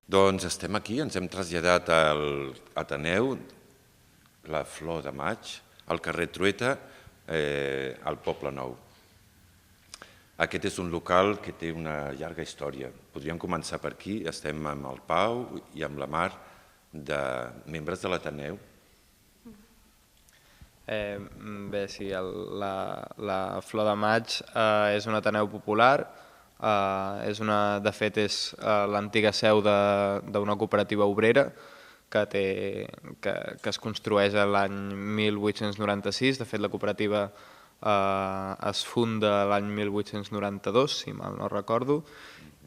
Doncs estem aquí, ens hem traslladat al Ateneu, la Flor de Maig, al carrer Trueta, al Poble Nou. Aquest és un local que té una llarga història. Podríem començar per aquí, estem amb el Pau i amb la Mar, de membres de l'Ateneu. Bé, sí, la Flor de Maig és un Ateneu popular. De fet, és l'antiga seu d'una cooperativa obrera que es construeix l'any 1896. De fet, la cooperativa es funda l'any 1892, si mal no recordo,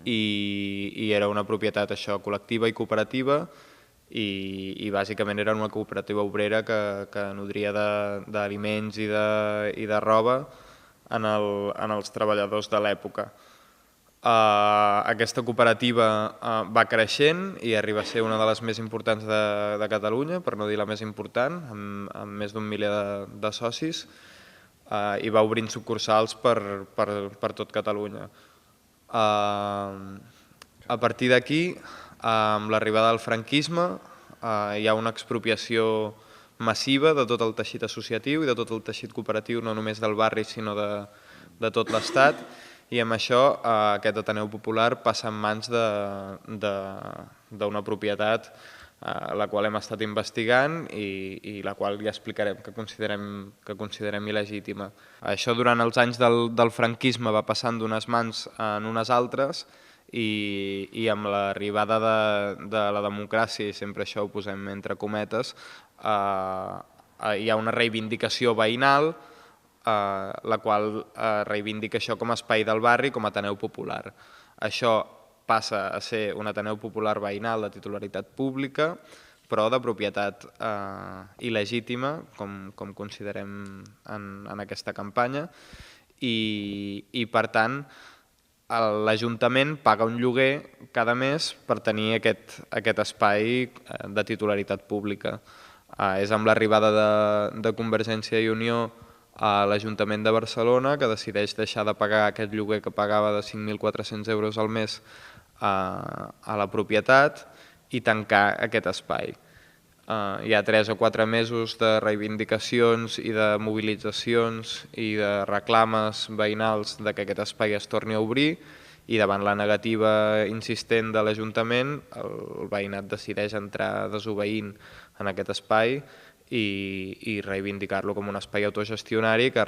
i era una propietat col·lectiva i cooperativa, i bàsicament era una cooperativa obrera que nodria d'aliments i de roba en els treballadors de l'època. Aquesta cooperativa va creixent i arriba a ser una de les més importants de Catalunya, per no dir la més important, amb més d'1 miler de socis, i va obrint sucursals per tot Catalunya. A partir d'aquí, amb l'arribada del franquisme, hi ha una expropiació massiva de tot el teixit associatiu i de tot el teixit cooperatiu, no només del barri, sinó de tot l'Estat, i amb això aquest Ateneu Popular passa en mans d'una propietat la qual hem estat investigant i la qual ja explicarem que considerem il·legítima. Això durant els anys del franquisme va passant d'unes mans en unes altres i amb l'arribada de la democràcia, i sempre això ho posem entre cometes, hi ha una reivindicació veïnal la qual reivindica això com a espai del barri, com a Ateneu Popular. Això passa a ser un Ateneu Popular veïnal de titularitat pública, però de propietat il·legítima, com considerem en aquesta campanya, i per tant l'Ajuntament paga un lloguer cada mes per tenir aquest espai de titularitat pública. És amb l'arribada de Convergència i Unió a l'Ajuntament de Barcelona, que decideix deixar de pagar aquest lloguer que pagava de 5.400 euros al mes a la propietat i tancar aquest espai. Hi ha 3 o 4 mesos de reivindicacions i de mobilitzacions i de reclames veïnals de que aquest espai es torni a obrir, i davant la negativa insistent de l'Ajuntament, el veïnat decideix entrar desobeint en aquest espai i reivindicar-lo com un espai autogestionari que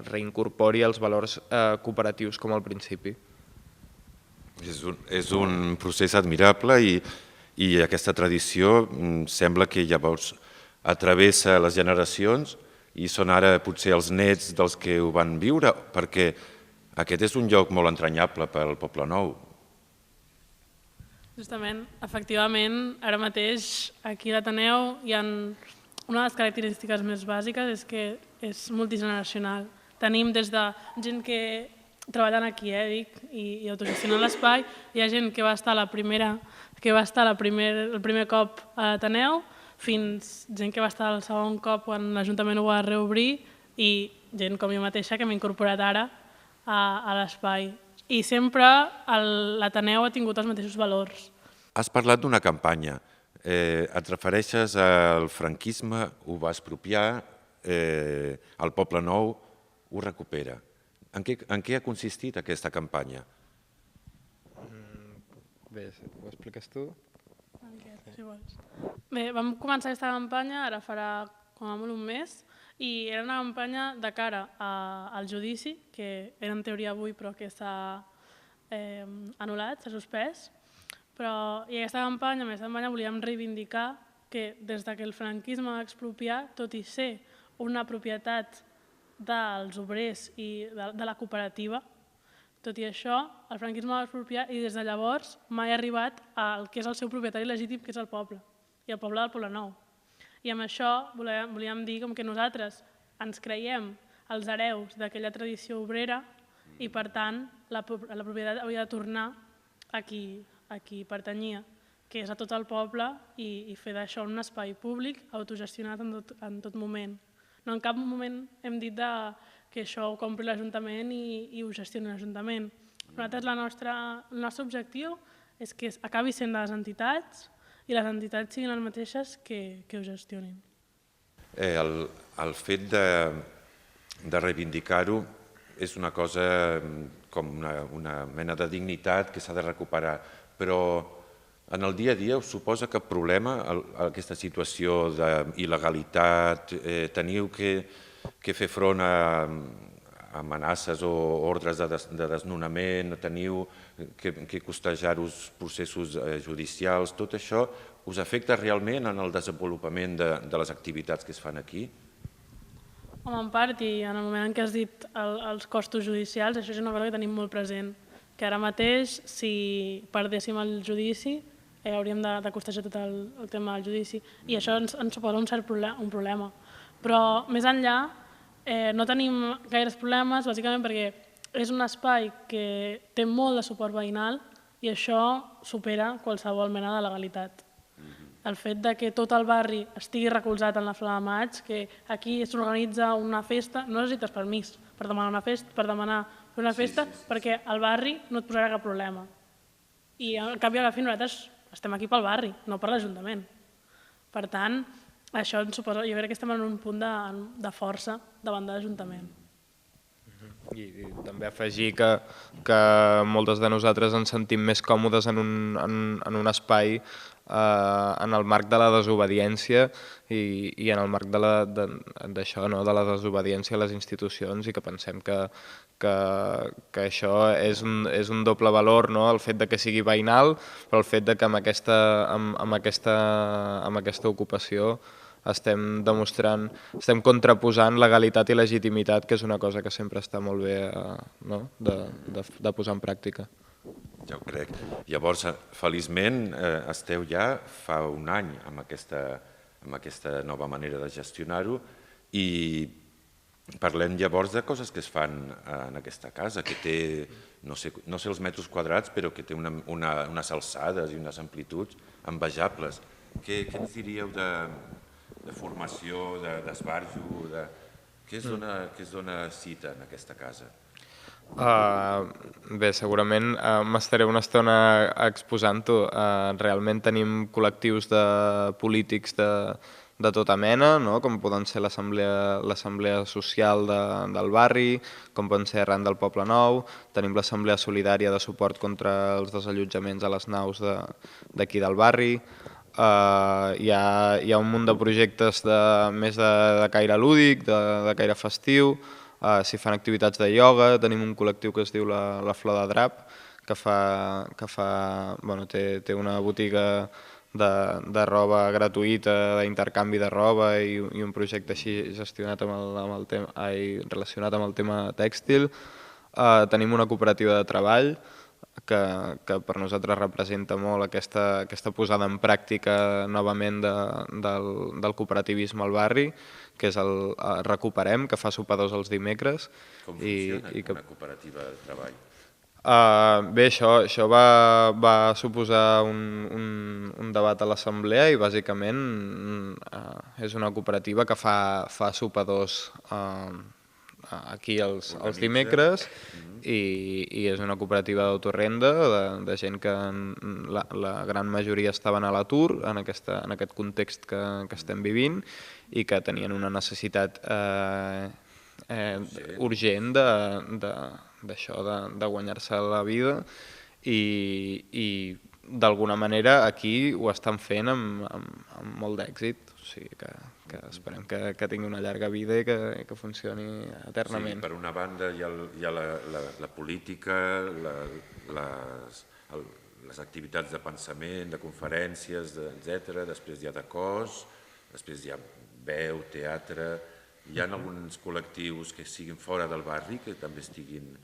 reincorpori els valors cooperatius com al principi. És un procés admirable i aquesta tradició sembla que llavors travessa les generacions i són ara potser els nets dels que ho van viure, perquè aquest és un lloc molt entranyable pel Poble Nou. Justament, efectivament, ara mateix aquí a l'Ateneu una de les característiques més bàsiques és que és multigeneracional. Tenim des de gent que treballant aquí, i autogestionant l'espai, hi ha gent que va estar el primer cop a l'Ateneu, fins gent que va estar el segon cop quan l'Ajuntament ho va reobrir, i gent com jo mateixa que m'he incorporat ara a l'espai. I sempre l'Ateneu ha tingut els mateixos valors. Has parlat d'una campanya. Et refereixes al franquisme, ho va expropiar, el Poble Nou ho recupera. En què ha consistit aquesta campanya? Bé, ho expliques tu? Si vols. Bé, vam començar aquesta campanya, ara farà com a molt un mes, i era una campanya de cara al judici, que era en teoria avui però que s'ha anul·lat, s'ha suspès. I aquesta campanya volíem reivindicar que des que el franquisme va expropiar, tot i ser una propietat dels obrers i de la cooperativa, tot i això, el franquisme va expropiar i des de llavors mai ha arribat al que és el seu propietari legítim, que és el poble, i el poble del Poble Nou. I amb això volíem dir que nosaltres ens creiem els hereus d'aquella tradició obrera i, per tant, la propietat hauria de tornar a qui pertanyia, que és a tot el poble, i fer d'això un espai públic autogestionat en tot moment. No en cap moment hem dit que això ho compri l'Ajuntament i ho gestioni l'Ajuntament. Per nosaltres el nostre objectiu és que acabi sent de les entitats i les entitats siguin les mateixes que ho gestionin. El fet de reivindicar-ho és una cosa com una mena de dignitat que s'ha de recuperar, però en el dia a dia us suposa cap problema aquesta situació d'il·legalitat? Teniu que fer front a amenaces o ordres de desnonament? Teniu que costejar-vos processos judicials? Tot això us afecta realment en el desenvolupament de les activitats que es fan aquí? Home, en part, i en el moment en què has dit els costos judicials, això és una cosa que tenim molt present, que ara mateix, si perdéssim el judici, hauríem de costejar tot el tema del judici, i això ens suposa un problema. Però, més enllà, no tenim gaires problemes, bàsicament perquè és un espai que té molt de suport veïnal i això supera qualsevol mena de legalitat. El fet de que tot el barri estigui recolzat en la Flor de Maig, que aquí s'organitza una festa, no necessites permís per demanar fer una festa, perquè al barri no et posarà cap problema. I al cap i a la fi nosaltres estem aquí pel barri, no per l'Ajuntament. Per tant, això ens suposa, jo crec que estem en un punt de força davant de l'Ajuntament. I també afegir que moltes de nosaltres ens sentim més còmodes en un espai en el marc de la desobediència i en el marc d'això, de la desobediència a les institucions, i que pensem que això és un doble valor, el fet de que sigui veïnal, però el fet de que amb aquesta ocupació estem contraposant legalitat i legitimitat, que és una cosa que sempre està molt bé de posar en pràctica. Ja ho crec. Llavors, feliçment, esteu ja fa un any amb aquesta nova manera de gestionar-ho i parlem llavors de coses que es fan en aquesta casa, que té, no sé els metres quadrats, però que té unes alçades i unes amplituds envejables. Què ens diríeu de formació, d'esbarjo? Què es dona cita en aquesta casa? Bé, segurament m'estaré una estona exposant-ho. Realment tenim col·lectius de polítics de tota mena, com poden ser l'Assemblea Social del barri, com poden ser Arran del Poble Nou, tenim l'Assemblea Solidària de Suport contra els Desallotjaments a les naus d'aquí del barri. Hi ha un munt de projectes més de caire lúdic, de caire festiu. S'hi fan activitats de ioga, tenim un col·lectiu que es diu la Flor de Drap, que té una botiga de roba gratuïta, d'intercanvi de roba i un projecte així relacionat amb el tema tèxtil. Tenim una cooperativa de treball que per nosaltres representa molt aquesta posada en pràctica novament del cooperativisme al barri, que és el Recuperem, que fa sopadors els dimecres. Com funciona una cooperativa de treball? Bé, això va suposar un debat a l'assemblea i bàsicament és una cooperativa que fa sopadors aquí els dimecres i és una cooperativa d'autorrenda de gent que la gran majoria estaven a l'atur en aquest context que estem vivint i que tenien una necessitat urgent d'això, de guanyar-se la vida i d'alguna manera aquí ho estan fent amb molt d'èxit, o sigui que esperem que tingui una llarga vida i que funcioni eternament. Sí, per una banda hi ha la política, les activitats de pensament, de conferències, etc. Després hi ha de cos, després hi ha veu, teatre. Hi ha alguns col·lectius que siguin fora del barri que també estiguin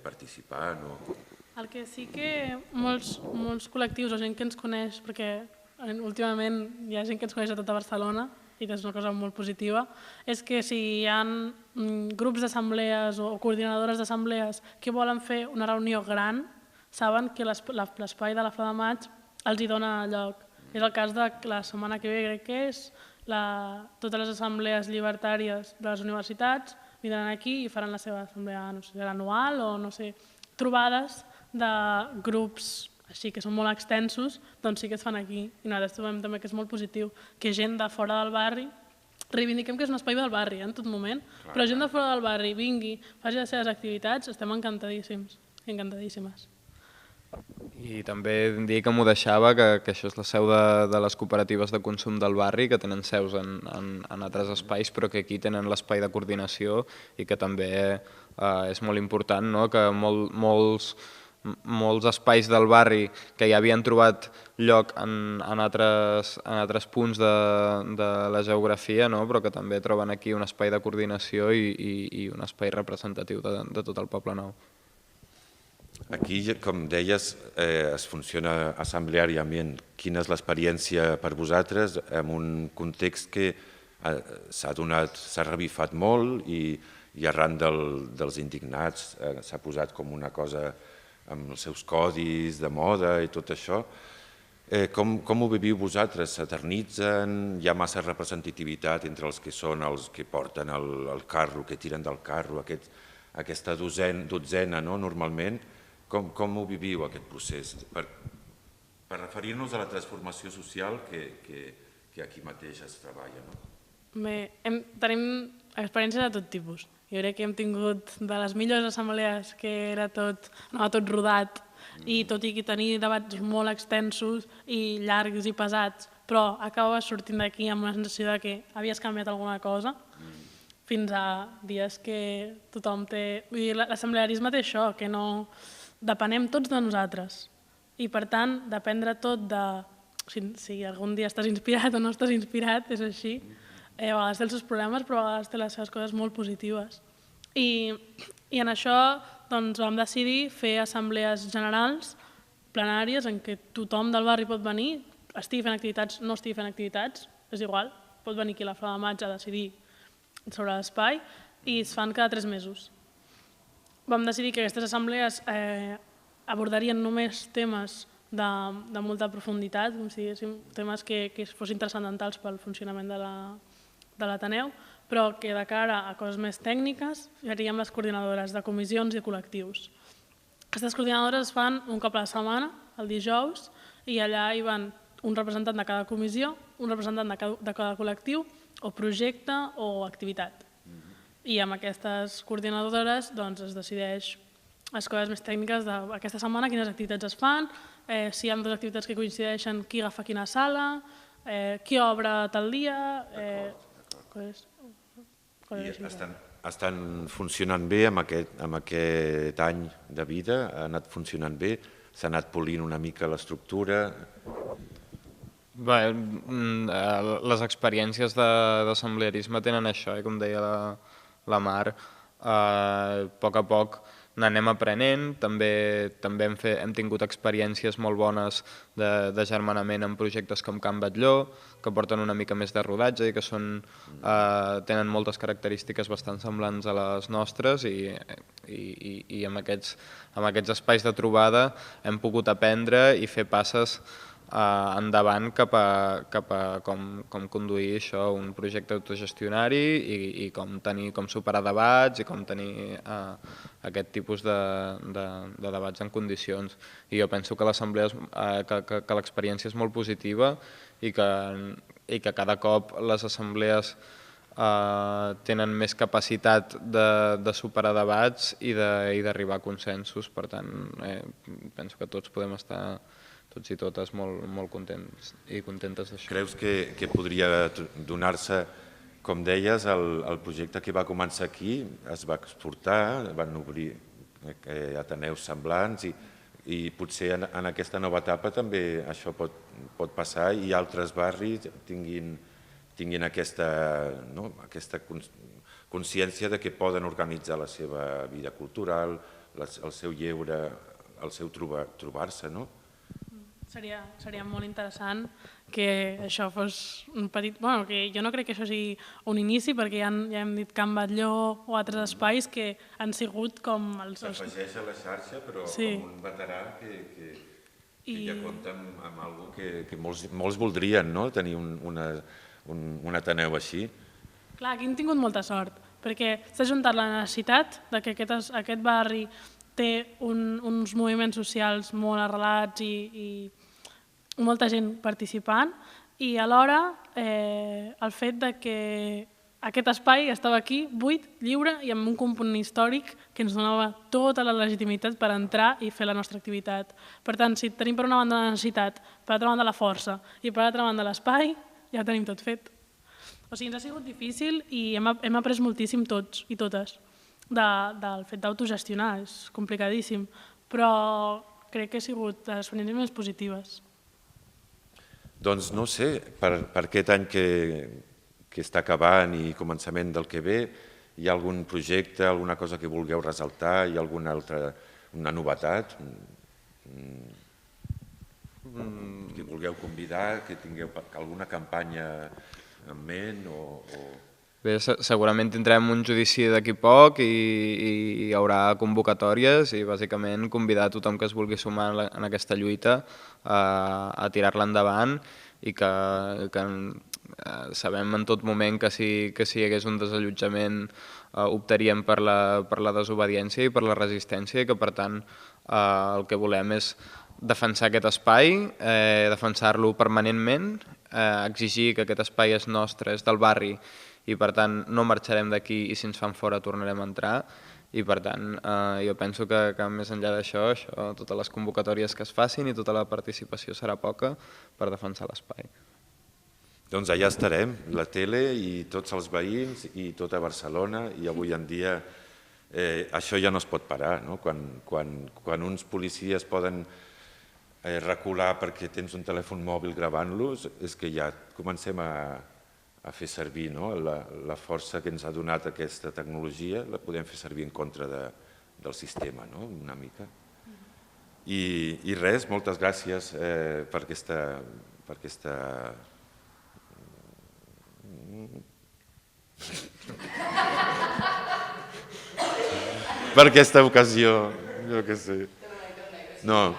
participant? El que sí que molts col·lectius o gent que ens coneix, perquè últimament hi ha gent que ens coneix a tota Barcelona i que és una cosa molt positiva, és que si hi ha grups d'assemblees o coordinadores d'assemblees que volen fer una reunió gran, saben que l'espai de la Flor de Maig els hi dona lloc. És el cas de la setmana que ve, crec que és, totes les assemblees llibertàries de les universitats vindran aquí i faran la seva assemblea, no sé, anual o no sé, trobades de grups així que són molt extensos, doncs sí que es fan aquí. I nosaltres trobem també que és molt positiu que gent de fora del barri, reivindiquem que és un espai del barri en tot moment, però gent de fora del barri vingui, faci les seves activitats, estem encantadíssims, encantadíssimes. I també dir que m'ho deixava, que això és la seu de les cooperatives de consum del barri, que tenen seus en altres espais, però que aquí tenen l'espai de coordinació i que també és molt important, no? Que molts espais del barri que ja havien trobat lloc en altres punts de la geografia, no? Però que també troben aquí un espai de coordinació i un espai representatiu de tot el Poble Nou. Aquí, com deies, es funciona assembleàriament. Quina és l'experiència per vosaltres en un context que s'ha revifat molt i arran dels indignats s'ha posat com una cosa amb els seus codis de moda i tot això? Com ho viviu vosaltres? S'eternitzen? Hi ha massa representativitat entre els que són els que porten el carro, que tiren del carro, aquesta dotzena, no? Normalment. Com ho viviu, aquest procés? Per referir-nos a la transformació social que aquí mateix es treballa. Bé, tenim experiències de tot tipus. Jo crec que hem tingut de les millors assemblees que anava tot rodat i tot i que tenir debats molt extensos i llargs i pesats, però acabaves sortint d'aquí amb la sensació de que havies canviat alguna cosa, fins a dies que tothom té... Vull dir, l'assemblearisme té això, que no... Depenem tots de nosaltres i, per tant, dependre tot de... Si algun dia estàs inspirat o no estàs inspirat, és així. A vegades té els seus problemes, però a vegades té les seves coses molt positives. I en això doncs, vam decidir fer assemblees generals, plenàries, en què tothom del barri pot venir, estigui fent activitats, no estigui fent activitats, és igual, pot venir aquí a la Flor de Maig a decidir sobre l'espai, i es fan cada 3 mesos. Vam decidir que aquestes assemblees abordarien només temes de molta profunditat, com si diguéssim, temes que fossin transcendentals pel funcionament de l'Ateneu, però que de cara a coses més tècniques faríem les coordinadores de comissions i col·lectius. Aquestes coordinadores es fan un cop a la setmana, el dijous, i allà hi van un representant de cada comissió, un representant de cada col·lectiu, o projecte o activitat. I amb aquestes coordinadores es decideix les coses més tècniques d'aquesta setmana, quines activitats es fan, si hi ha 2 activitats que coincideixen, qui agafa quina sala, qui obre tal dia... I estan funcionant bé amb aquest any de vida? Ha anat funcionant bé? S'ha anat polint una mica l'estructura? Bé, les experiències d'assemblearisme tenen això, com deia la Mar, a poc n'anem aprenent, també hem tingut experiències molt bones de germanament en projectes com Can Batlló, que porten una mica més de rodatge i que tenen moltes característiques bastant semblants a les nostres i amb aquests espais de trobada hem pogut aprendre i fer passes endavant cap a com conduir això, un projecte autogestionari i com superar debats i com tenir aquest tipus de debats en condicions. I jo penso que l'experiència és molt positiva i que cada cop les assemblees tenen més capacitat de superar debats i d'arribar a consensos. Per tant, penso que tots podem estar tots i totes molt contents i contentes d'això. Creus que podria donar-se, com deies, el projecte que va començar aquí, es va exportar, van obrir ateneus semblants i potser en aquesta nova etapa també això pot passar i altres barris tinguin aquesta consciència de que poden organitzar la seva vida cultural, el seu lleure, el seu trobar-se, no? Seria molt interessant que això fos un petit... Bueno, que jo no crec que això sigui un inici, perquè ja hem dit Can Batlló o altres espais que han sigut com els... S'afegeix a la xarxa, però com un veterà que ja compta amb alguna cosa que molts voldrien, no?, tenir un ateneu així. Clar, aquí hem tingut molta sort, perquè s'ha juntat la necessitat que aquest barri té uns moviments socials molt arrelats i molta gent participant, i alhora el fet de que aquest espai estava aquí, buit, lliure i amb un component històric que ens donava tota la legitimitat per entrar i fer la nostra activitat. Per tant, si tenim per una banda la necessitat, per l'altra banda la força i per l'altra banda l'espai, ja ho tenim tot fet. O sigui, ens ha sigut difícil i hem après moltíssim tots i totes del fet d'autogestionar, és complicadíssim, però crec que ha sigut de les experiències més positives. Doncs no sé, per aquest any que està acabant i començament del que ve, hi ha algun projecte, alguna cosa que vulgueu ressaltar, hi ha alguna altra novetat que vulgueu convidar, que tingueu alguna campanya en ment o... Bé, segurament tindrem un judici d'aquí poc i hi haurà convocatòries i bàsicament convidar a tothom que es vulgui sumar en aquesta lluita a tirar-la endavant i que sabem en tot moment que si hi hagués un desallotjament optaríem per la desobediència i per la resistència i que per tant el que volem és defensar aquest espai, defensar-lo permanentment, exigir que aquest espai és nostre, és del barri i per tant no marxarem d'aquí i si ens fan fora tornarem a entrar i per tant jo penso que més enllà d'això, totes les convocatòries que es facin i tota la participació serà poca per defensar l'espai. Doncs allà estarem, la tele i tots els veïns i tota Barcelona i avui en dia això ja no es pot parar, no? Quan uns policies poden recular perquè tens un telèfon mòbil gravant-los, és que ja comencem a fer servir la força que ens ha donat aquesta tecnologia, la podem fer servir en contra del sistema, una mica. I res, moltes gràcies per aquesta ocasió, jo què sé. No,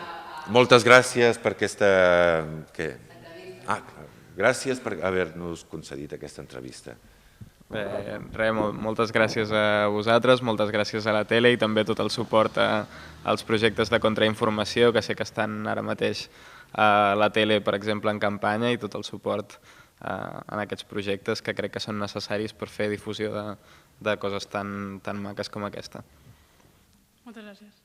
moltes gràcies per aquesta... Gràcies per haver-nos concedit aquesta entrevista. Bé, res, moltes gràcies a vosaltres, moltes gràcies a la tele i també tot el suport als projectes de contrainformació que sé que estan ara mateix a la tele, per exemple, en campanya i tot el suport en aquests projectes que crec que són necessaris per fer difusió de coses tan maques com aquesta. Moltes gràcies.